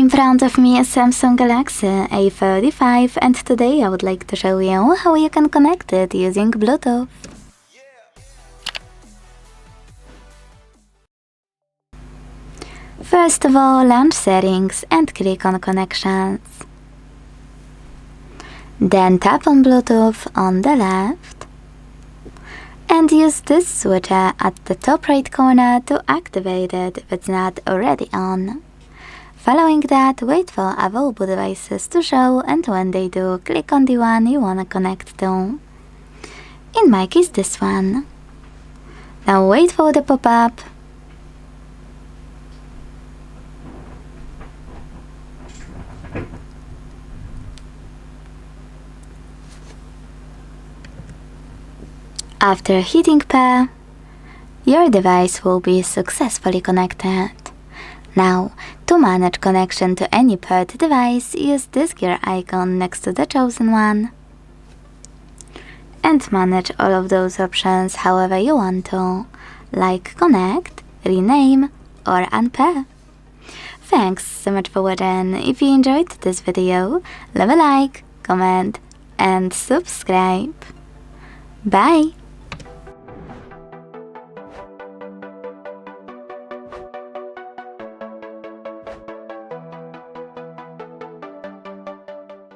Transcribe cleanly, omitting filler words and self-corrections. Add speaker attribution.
Speaker 1: In front of me is Samsung Galaxy A35 and today I would like to show you how you can connect it using Bluetooth. First of all, launch Settings and click on Connections. Then tap on Bluetooth on the left and use this switcher at the top right corner to activate it if it's not already on. Following that, wait for available devices to show, and when they do, click on the one you wanna connect to. In my case, this one. Now wait for the pop-up. After hitting pair, your device will be successfully connected. Now, to manage connection to any paired device, use this gear icon next to the chosen one. And manage all of those options however you want to, like connect, rename, or unpair. Thanks so much for watching. If you enjoyed this video, leave a like, comment, and subscribe. Bye!